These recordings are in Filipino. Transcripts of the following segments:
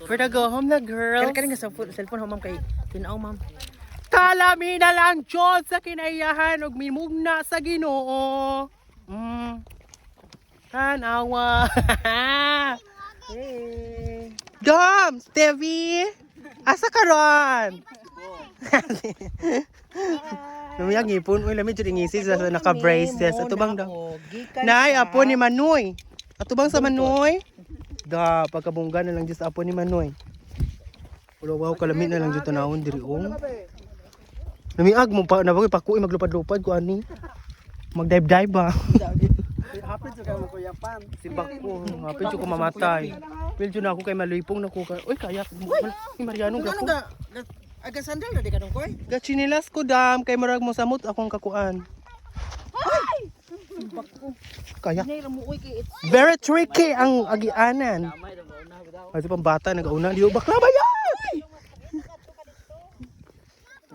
For the go home na girls. Kaya nga sa cellphone ho ma'am kay tinaw ma'am. Kalami na lang Diyos sa kinayahan ug mimugna sa Ginoo. Tanawa. Hey. Dom, Stevie. Asa ka ron? Lumiyag ngipon. Uy, lamig dyan ngisi sa naka-braces. Ato bang daw? Nay, apo ni Manoy. Ato bang sa Manoy? Da, pagkabungga na lang dyan sa apo ni Manoy. Wow, kalamit na lang dyan tanawon diri ong. Lumiag mo pa, nabagay pakuy maglupad-lupad ko ani. Mag-dive-dive ba? Hapit sa kamo Kuya Pan. Si Bako, hapit ko mamatay. Piljo na ako kay malipong na ko. Uy, kaya ni Mariano Ano gako. ga? Aga sandal na di ka dong koy. Gachinilas ko dam kay marag mo samot akong kakuan. Kaya Nay mo uy kay it's very tricky ang agianan. Ay pang bata nagauna di bakla ba yan?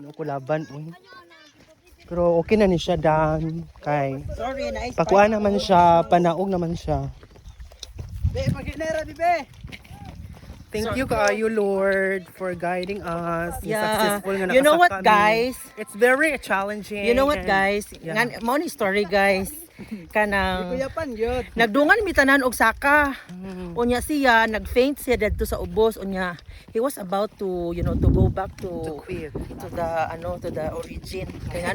Ano ko laban uy. Pero okay na ni siya dan kay sorry na ice. pakuan naman siya, panaog naman siya. Be paginera di be. Thank you kaayo Lord for guiding us. Yeah. Successful nga You know what, nakasaka guys? It's very challenging. You know what guys? Yeah. Ngan mo ni story guys. Kanang Kuya Pan yun. nagdungan mi tanan og saka. Unya siya nagfaint siya didto sa ubos unya. He was about to to go back To to quit. to the origin. Kaya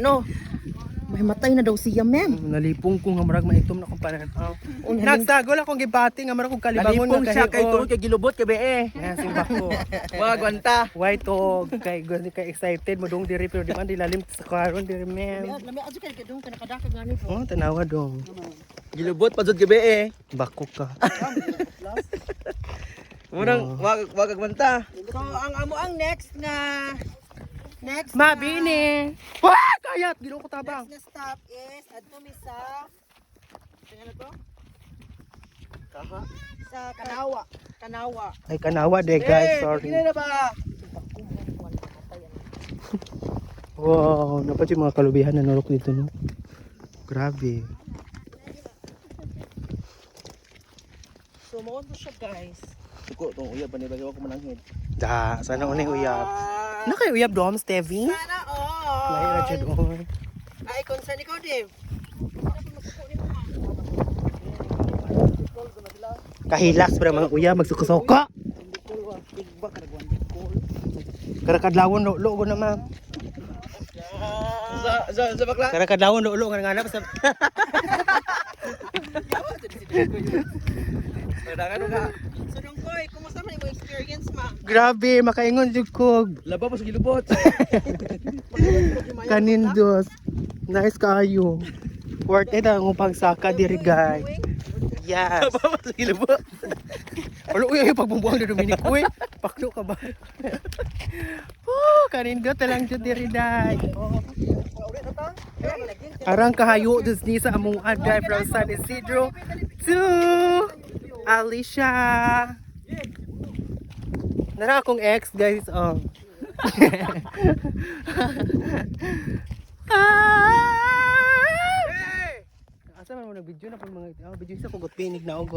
may matay na daw siya, ma'am. Nalipong ko nga marag maitom na kong pananaw. Unya Nagsagol akong gibati nga marag kong kalibangon Nalipong nga siya kay kahiyon. tungod kay gilubot kay BE. Yan, simba ko. Wag wanta. White og kay excited mo dong diri pero di man dilalim sa karon diri ma'am. Lami aso kay kadung kana kadakag ngani po. Oh, tanawa dong. Gilubot pa jud kay BE. Bako ka. Murang wag wanta. So ang amo ang next Mabini. Wah, kayat gino ko tabang. next na stop is adto mi sa ano to? Sa Kanawa. Ay kanawa de guys, sorry. na ba? Wow, dapat yung mga kalubihan na norok dito no. Grabe. So mo siya guys. Suko tong uyab pa ni bagaw ko mananghid. Da, sana unay uyab. Na kay uyab dom, Stevie? Sana all. Lahi ra jud oy. Ay konsa ni ko Dave. Kahilas para mga uyab magsuko-suko. Karakadlawon lo ko na ma'am. Sa bakla. Karakadlawon lo nga nga basta. Dagan ka. So Dongkoy, kumusta man imong experience ma? Grabe, makaingon jud ko. Laba pa sa gilubot. Kanindos. Nice kaayo. Worth it ang pagsaka diri guys. Yes. Laba pa sa gilubot. Ano uy yung pagbumbuang na Dominic uy. Paklo ka ba? Kanindot na lang jud diri day. Arang kahayo dus ni sa among aday from San Isidro to Alicia. Nara akong ex guys Asa man mo nag-video na pang mga video sa kugot pinig na og